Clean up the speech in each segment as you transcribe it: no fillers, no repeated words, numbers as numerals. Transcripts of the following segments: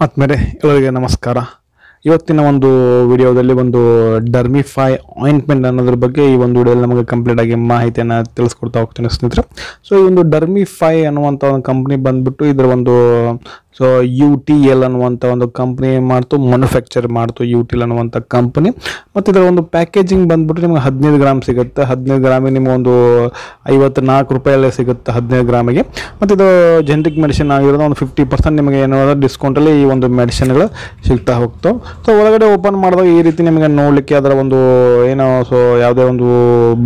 ಆತ್ಮೇಲೆ ಎಲ್ಲರಿಗೆ ನಮಸ್ಕಾರ. ಇವತ್ತಿನ ಒಂದು ವಿಡಿಯೋದಲ್ಲಿ ಒಂದು ಡರ್ಮಿಫೈ ಆಯಿಂಟ್ಮೆಂಟ್ ಅನ್ನೋದ್ರ ಬಗ್ಗೆ ಈ ಒಂದು ವಿಡಿಯೋದಲ್ಲಿ ನಮಗೆ ಕಂಪ್ಲೀಟ್ ಆಗಿ ಮಾಹಿತಿಯನ್ನು ತಿಳಿಸ್ಕೊಡ್ತಾ ಹೋಗ್ತೀನಿ ಸ್ನೇಹಿತರೆ. ಸೊ ಈ ಒಂದು ಡರ್ಮಿಫೈ ಅನ್ನುವಂಥ ಒಂದು ಕಂಪ್ನಿ ಬಂದ್ಬಿಟ್ಟು ಇದರ ಒಂದು UTL ಅನ್ನುವಂಥ ಒಂದು ಕಂಪ್ನಿ ಮಾಡ್ತು, ಮ್ಯಾನುಫ್ಯಾಕ್ಚರ್ ಮಾಡ್ತು UTL ಅನ್ನುವಂಥ ಕಂಪ್ನಿ. ಮತ್ತು ಇದರ ಒಂದು ಪ್ಯಾಕೇಜಿಂಗ್ ಬಂದ್ಬಿಟ್ಟು ನಿಮಗೆ 15 ಗ್ರಾಮ್ ಸಿಗುತ್ತೆ. 15 ಗ್ರಾಮಿಗೆ ನಿಮಗೆ ಒಂದು 54 ರೂಪಾಯಲ್ಲೇ ಸಿಗುತ್ತೆ 15 ಗ್ರಾಮಿಗೆ. ಮತ್ತು ಇದು ಜೆನೆರಿಕ್ ಮೆಡಿಸಿನ್ ಆಗಿರೋದು ಒಂದು 50% ನಿಮಗೆ ಏನಾದರೂ ಡಿಸ್ಕೌಂಟಲ್ಲಿ ಈ ಒಂದು ಮೆಡಿಸಿನ್ಗಳು ಸಿಗ್ತಾ ಹೋಗ್ತಾವೆ. ಸೊ ಒಳಗಡೆ ಓಪನ್ ಮಾಡಿದಾಗ ಈ ರೀತಿ ನಿಮಗೆ ನೋಡಲಿಕ್ಕೆ ಅದರ ಒಂದು ಏನೋ ಯಾವುದೇ ಒಂದು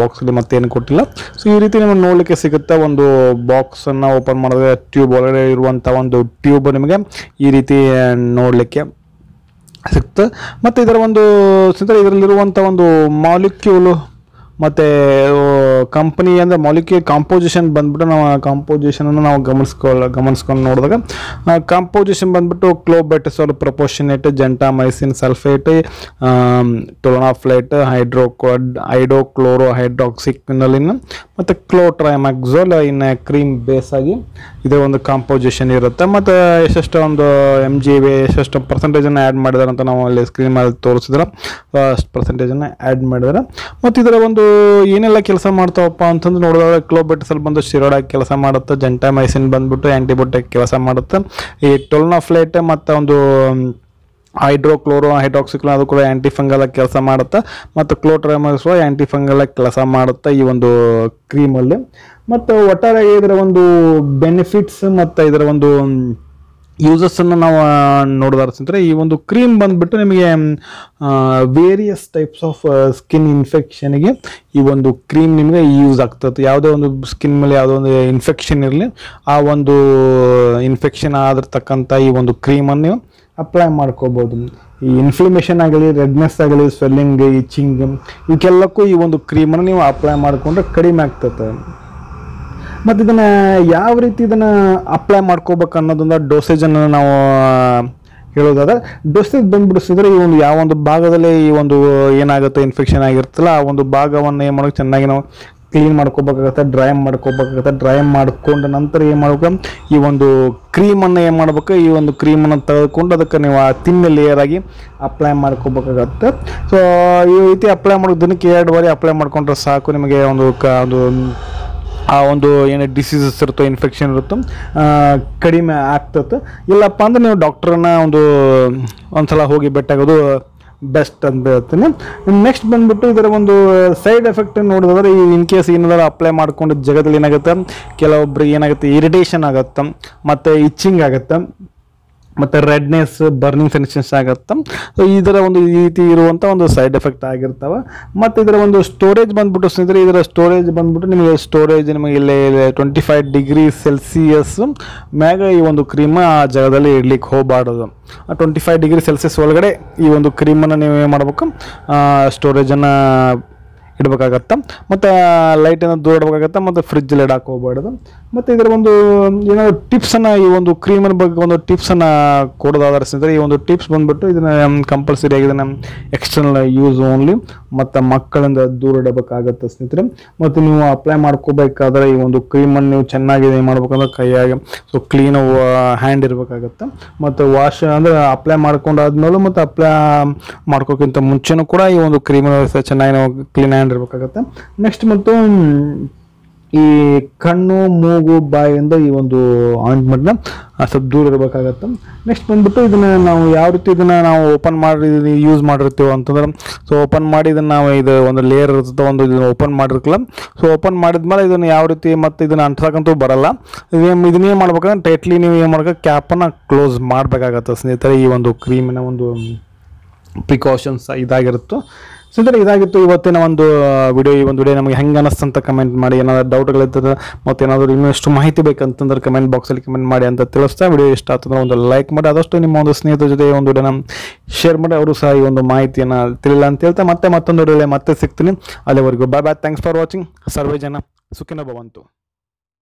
ಬಾಕ್ಸಲ್ಲಿ ಮತ್ತೇನು ಕೊಟ್ಟಿಲ್ಲ. ಸೊ ಈ ರೀತಿ ನಿಮಗೆ ನೋಡಲಿಕ್ಕೆ ಸಿಗುತ್ತೆ. ಒಂದು ಬಾಕ್ಸನ್ನು ಓಪನ್ ಮಾಡಿದಾಗ ಟ್ಯೂಬ್ ಒಳಗಡೆ ಇರುವಂಥ ಒಂದು ಟ್ಯೂಬ್ ನಿಮಗೆ ಈ ರೀತಿ ನೋಡಲಿಕ್ಕೆ ಸಿಗುತ್ತೆ. ಮತ್ತು ಇದರ ಒಂದು ಇದರಲ್ಲಿರುವಂಥ ಒಂದು ಮಾಲಿಕ್ಯೂಲು ಮತ್ತು ಕಂಪನಿ ಅಂದರೆ ಮಾಲಿಕ್ಯೂಲ್ ಕಾಂಪೋಸಿಷನ್ ಬಂದ್ಬಿಟ್ಟು ನಾವು ಕಾಂಪೋಸಿಷನನ್ನು ನಾವು ಗಮನಿಸ್ಕೊಂಡು ನೋಡಿದಾಗ ಕಾಂಪೋಸಿಷನ್ ಬಂದ್ಬಿಟ್ಟು ಕ್ಲೋಬೆಟಸೋಲ್ ಪ್ರೊಪೋರ್ಷನೇಟ್, ಜೆಂಟಾಮೈಸಿನ್ ಸಲ್ಫೇಟ್, ಟೊಲೊನಾಫ್ಲೇಟ್, ಹೈಡ್ರೋಕ್ಲೋರೋ ಹೈಡ್ರಾಕ್ಸಿಕ್ವಿನಲಿನ್ ಮತ್ತು ಕ್ಲೋಟ್ರೈಮ್ಯಾಕ್ಸೋಲ್ ಇನ್ ಕ್ರೀಮ್ ಬೇಸ್ ಆಗಿ ಇದೇ ಒಂದು ಕಾಂಪೋಸಿಷನ್ ಇರುತ್ತೆ. ಮತ್ತು ಎಷ್ಟೆಷ್ಟು ಒಂದು MGV ಎಷ್ಟೆಷ್ಟು ಪರ್ಸೆಂಟೇಜನ್ನು ಆ್ಯಡ್ ಮಾಡಿದಾರೆ ಅಂತ ನಾವು ಅಲ್ಲಿ ಸ್ಕ್ರೀನ್ ಮೇಲೆ ತೋರಿಸಿದ್ರೆ ಅಷ್ಟು ಪರ್ಸೆಂಟೇಜನ್ನು ಆ್ಯಡ್ ಮಾಡಿದ್ದಾರೆ. ಮತ್ತು ಇದರ ಒಂದು ಏನೆಲ್ಲ ಕೆಲಸ ಮಾಡ್ತಾವಪ್ಪ ಅಂತಂದು ನೋಡಿದಾಗ ಕ್ಲೋಬೆಟಸಲ್ ಬಂದು ಸ್ಟಿರಾಯ್ಡ್ ಕೆಲಸ ಮಾಡುತ್ತೆ, ಜೆಂಟಾಮೈಸಿನ್ ಬಂದ್ಬಿಟ್ಟು ಆ್ಯಂಟಿಬಯೋಟಿಕ್ ಕೆಲಸ ಮಾಡುತ್ತೆ, ಈ ಟೊಲೊನಾಫ್ಲೇಟ್ ಮತ್ತು ಒಂದು ಹೈಡ್ರೋಕ್ಲೋರೋ ಹೈಡ್ರಾಕ್ಸಿಕ್ಲೋನ್ ಅದು ಕೂಡ ಆ್ಯಂಟಿಫಂಗಲ್ ಕೆಲಸ ಮಾಡುತ್ತೆ, ಮತ್ತು ಕ್ಲೋಟ್ರೈಮೈಸೋಲ್ ಆ್ಯಂಟಿಫಂಗಲ್ ಕೆಲಸ ಮಾಡುತ್ತೆ ಈ ಒಂದು ಕ್ರೀಮಲ್ಲಿ. ಮತ್ತು ಒಟ್ಟಾರೆ ಇದರ ಒಂದು ಬೆನಿಫಿಟ್ಸ್ ಮತ್ತು ಇದರ ಒಂದು ಯೂಸಸ್ಸನ್ನು ನಾವು ನೋಡೋದಾದ್ರೆ ಈ ಒಂದು ಕ್ರೀಮ್ ಬಂದುಬಿಟ್ಟು ನಿಮಗೆ ವೇರಿಯಸ್ ಟೈಪ್ಸ್ ಆಫ್ ಸ್ಕಿನ್ ಇನ್ಫೆಕ್ಷನ್ಗೆ ಈ ಒಂದು ಕ್ರೀಮ್ ನಿಮಗೆ ಯೂಸ್ ಆಗ್ತದೆ. ಯಾವುದೇ ಒಂದು ಸ್ಕಿನ್ ಮೇಲೆ ಯಾವುದೋ ಒಂದು ಇನ್ಫೆಕ್ಷನ್ ಇರಲಿ, ಆ ಒಂದು ಇನ್ಫೆಕ್ಷನ್ ಆಗಿರ್ತಕ್ಕಂಥ ಈ ಒಂದು ಕ್ರೀಮನ್ನು ನೀವು ಅಪ್ಲೈ ಮಾಡ್ಕೋಬೋದು. ಈ ಇನ್ಫ್ಲಮೇಷನ್ ಆಗಲಿ, ರೆಡ್ನೆಸ್ ಆಗಲಿ, ಸ್ವೆಲ್ಲಿಂಗ್, ಇಚಿಂಗ್ ಇವಕ್ಕೆಲ್ಲಕ್ಕೂ ಈ ಒಂದು ಕ್ರೀಮನ್ನು ನೀವು ಅಪ್ಲೈ ಮಾಡಿಕೊಂಡ್ರೆ ಕಡಿಮೆ ಆಗ್ತದೆ. ಮತ್ತು ಇದನ್ನು ಯಾವ ರೀತಿ ಇದನ್ನು ಅಪ್ಲೈ ಮಾಡ್ಕೋಬೇಕು ಅನ್ನೋದೊಂದು ಡೋಸೇಜನ್ನು ನಾವು ಹೇಳೋದಾದ್ರೆ, ಡೋಸೇಜ್ ಬಂದುಬಿಡಿಸಿದ್ರೆ ಈ ಒಂದು ಯಾವ ಒಂದು ಭಾಗದಲ್ಲಿ ಈ ಒಂದು ಏನಾಗುತ್ತೆ ಇನ್ಫೆಕ್ಷನ್ ಆಗಿರ್ತಲ್ಲ ಆ ಒಂದು ಭಾಗವನ್ನು ಏನು ಮಾಡೋಕೆ ಚೆನ್ನಾಗಿ ನಾವು ಕ್ಲೀನ್ ಮಾಡ್ಕೋಬೇಕಾಗತ್ತೆ, ಡ್ರೈ ಮಾಡ್ಕೋಬೇಕಾಗತ್ತೆ. ಡ್ರೈ ಮಾಡ್ಕೊಂಡ ನಂತರ ಏನು ಮಾಡಬೇಕು, ಈ ಒಂದು ಕ್ರೀಮನ್ನು ಏನು ಮಾಡಬೇಕು, ಈ ಒಂದು ಕ್ರೀಮನ್ನು ತೆಗೆದುಕೊಂಡು ಅದಕ್ಕೆ ನೀವು ಆ ತಿನ್ನ ಲೇಯರ್ ಆಗಿ ಅಪ್ಲೈ ಮಾಡ್ಕೋಬೇಕಾಗತ್ತೆ. ಸೊ ಈ ರೀತಿ ಅಪ್ಲೈ ಮಾಡೋ ದಿನಕ್ಕೆ 2 ಬಾರಿ ಅಪ್ಲೈ ಮಾಡ್ಕೊಂಡ್ರೆ ಸಾಕು. ನಿಮಗೆ ಒಂದು ಆ ಒಂದು ಏನು ಡಿಸೀಸಸ್ ಇರುತ್ತೋ, ಇನ್ಫೆಕ್ಷನ್ ಇರುತ್ತೋ ಕಡಿಮೆ ಆಗ್ತದೆ. ಇಲ್ಲಪ್ಪ ಅಂದರೆ ನೀವು ಡಾಕ್ಟ್ರನ್ನ ಒಂದು ಸಲ ಹೋಗಿ ಭೇಟಿಯಾಗೋದು ಬೆಸ್ಟ್ ಅಂತ ಹೇಳ್ತೀನಿ. ನೆಕ್ಸ್ಟ್ ಬಂದುಬಿಟ್ಟು ಇದರ ಒಂದು ಸೈಡ್ ಎಫೆಕ್ಟ್ ನೋಡಿದ್ರೆ ಇನ್ ಕೇಸ್ ಏನಾದರೂ ಅಪ್ಲೈ ಮಾಡ್ಕೊಂಡು ಜಗದಲ್ಲಿ ಏನಾಗುತ್ತೆ, ಕೆಲವೊಬ್ರಿಗೆ ಏನಾಗುತ್ತೆ ಇರಿಟೇಷನ್ ಆಗುತ್ತೆ, ಮತ್ತು ಇಚ್ಚಿಂಗ್ ಆಗುತ್ತೆ, ಮತ್ತು ರೆಡ್ನೆಸ್, ಬರ್ನಿಂಗ್ ಸೆನ್ಸೇಷನ್ಸ್ ಆಗುತ್ತೆ. ಸೊ ಇದರ ಒಂದು ಈ ರೀತಿ ಇರುವಂಥ ಒಂದು ಸೈಡ್ ಎಫೆಕ್ಟ್ ಆಗಿರ್ತವೆ. ಮತ್ತು ಇದರ ಒಂದು ಸ್ಟೋರೇಜ್ ಬಂದ್ಬಿಟ್ಟು ಸ್ನೇಹಿತರೆ, ಇದರ ಸ್ಟೋರೇಜ್ ಬಂದ್ಬಿಟ್ಟು ನಿಮಗೆ ನಿಮಗೆ ಇಲ್ಲೇ 25 ಡಿಗ್ರಿ ಸೆಲ್ಸಿಯಸ್ ಮ್ಯಾಗ ಈ ಒಂದು ಕ್ರೀಮ್ ಆ ಜಾಗದಲ್ಲಿ ಇಡ್ಲಿಕ್ಕೆ ಹೋಗಬಾರ್ದು. 25 ಡಿಗ್ರಿ ಸೆಲ್ಸಿಯಸ್ ಒಳಗಡೆ ಈ ಒಂದು ಕ್ರೀಮನ್ನು ನೀವು ಏನು ಮಾಡಬೇಕು, ಸ್ಟೋರೇಜನ್ನು ಇಡಬೇಕಾಗತ್ತೆ. ಮತ್ತು ಲೈಟನ್ನು ದೂರ ಇಡಬೇಕಾಗತ್ತೆ, ಮತ್ತು ಫ್ರಿಜ್ಜಲ್ಲಿ ಇಡಕ್ಕೆ ಹೋಗ್ಬಾರ್ದು. ಮತ್ತು ಇದರ ಒಂದು ಏನೋ ಟಿಪ್ಸನ್ನು ಈ ಒಂದು ಕ್ರೀಮಿನ ಬಗ್ಗೆ ಒಂದು ಟಿಪ್ಸನ್ನು ಕೊಡೋದಾದ್ರೆ ಸ್ನೇಹಿತರೆ, ಈ ಒಂದು ಟಿಪ್ಸ್ ಬಂದುಬಿಟ್ಟು ಇದನ್ನು ಕಂಪಲ್ಸರಿಯಾಗಿ ಇದನ್ನು ಎಕ್ಸ್ಟರ್ನಲ್ ಯೂಸ್ ಓನ್ಲಿ ಮತ್ತು ಮಕ್ಕಳಿಂದ ದೂರ ಇಡಬೇಕಾಗತ್ತೆ ಸ್ನೇಹಿತರೆ. ಮತ್ತು ನೀವು ಅಪ್ಲೈ ಮಾಡ್ಕೋಬೇಕಾದ್ರೆ ಈ ಒಂದು ಕ್ರೀಮನ್ನು ನೀವು ಚೆನ್ನಾಗಿ ಏನು ಮಾಡ್ಬೇಕಂದ್ರೆ ಕೈಯಾಗಿ ಕ್ಲೀನ್ ಹ್ಯಾಂಡ್ ಇರಬೇಕಾಗತ್ತೆ. ಮತ್ತು ವಾಶ್ ಅಂದರೆ ಅಪ್ಲೈ ಮಾಡ್ಕೊಂಡಾದ್ಮೇಲೆ ಮತ್ತು ಅಪ್ಲೈ ಮಾಡ್ಕೋಕ್ಕಿಂತ ಮುಂಚೆನೂ ಕೂಡ ಈ ಒಂದು ಕ್ರೀಮನ್ನು ಚೆನ್ನಾಗಿ ನಾವು ಕ್ಲೀನ್ ಹ್ಯಾಂಡ್ ಇರಬೇಕಾಗತ್ತೆ. ನೆಕ್ಸ್ಟ್ ಮತ್ತು ಈ ಕಣ್ಣು, ಮೂಗು, ಬಾಯಿಂದ ಈ ಒಂದು ಆಯಿಂಟ್ಮೆಂಟ್ನ ಸ್ವಲ್ಪ ದೂರ ಇರಬೇಕಾಗತ್ತೆ. ನೆಕ್ಸ್ಟ್ ಬಂದ್ಬಿಟ್ಟು ಇದನ್ನು ನಾವು ಯಾವ ರೀತಿ ಇದನ್ನು ನಾವು ಓಪನ್ ಮಾಡಿ ಯೂಸ್ ಮಾಡಿರ್ತೀವಿ ಅಂತಂದ್ರೆ, ಸೊ ಓಪನ್ ಮಾಡಿ ಇದನ್ನು ನಾವು ಇದು ಒಂದು ಲೇಯರ್ ಇರ್ತದೆ, ಒಂದು ಇದನ್ನು ಓಪನ್ ಮಾಡಿರ್ಕಲ್ಲ. ಸೊ ಓಪನ್ ಮಾಡಿದ್ಮೇಲೆ ಇದನ್ನು ಯಾವ ರೀತಿ ಮತ್ತು ಇದನ್ನು ಅಂಟ್ಸಕ್ಕಂತೂ ಬರಲ್ಲ. ಇದನ್ನೇನು ಮಾಡ್ಬೇಕಂದ್ರೆ ಟೈಟ್ಲಿ ನೀವು ಏನು ಮಾಡ್ಬೇಕು, ಕ್ಯಾಪನ್ನು ಕ್ಲೋಸ್ ಮಾಡಬೇಕಾಗತ್ತೆ ಸ್ನೇಹಿತರೆ. ಈ ಒಂದು ಕ್ರೀಮಿನ ಒಂದು ಪ್ರಿಕಾಷನ್ಸ್ ಇದಾಗಿರುತ್ತೋ ಸ್ನೇಹಿತರೆ. ಇದಾಗಿತ್ತು ಇವತ್ತಿನ ಒಂದು ವಿಡಿಯೋ. ಈ ಒಂದು ವಿಡಿಯೋ ನಮಗೆ ಹೆಂಗೆ ಅನ್ನಿಸ್ತಂತ ಕಮೆಂಟ್ ಮಾಡಿ. ಏನಾದರೂ ಡೌಟ್ಗಳಿರ್ತದೆ ಮತ್ತು ಏನಾದರೂ ಇನ್ನೂ ಎಷ್ಟು ಮಾಹಿತಿ ಬೇಕಂತಂದ್ರೆ ಕಮೆಂಟ್ ಬಾಕ್ಸಲ್ಲಿ ಕಮೆಂಟ್ ಮಾಡಿ ಅಂತ ತಿಳಿಸ್ತಾ, ವಿಡಿಯೋ ಇಷ್ಟ ಆಗ್ತಂದ್ರೆ ಒಂದು ಲೈಕ್ ಮಾಡಿ, ಆದಷ್ಟು ನಿಮ್ಮ ಒಂದು ಸ್ನೇಹಿತರ ಜೊತೆ ಒಂದು ವಿಡಿಯೋನ ಶೇರ್ ಮಾಡಿ, ಅವರು ಸಹ ಈ ಒಂದು ಮಾಹಿತಿಯನ್ನು ತಿಳಿಲ್ಲ ಅಂತ ಹೇಳ್ತಾ ಮತ್ತೊಂದು ವಿಡಿಯೋದಲ್ಲಿ ಮತ್ತೆ ಸಿಗ್ತೀನಿ. ಅಲ್ಲಿವರೆಗೂ bye bye. Thanks for watching. ಸರ್ವೇ ಜನ ಸುಖಿನೋ ಭವಂತು.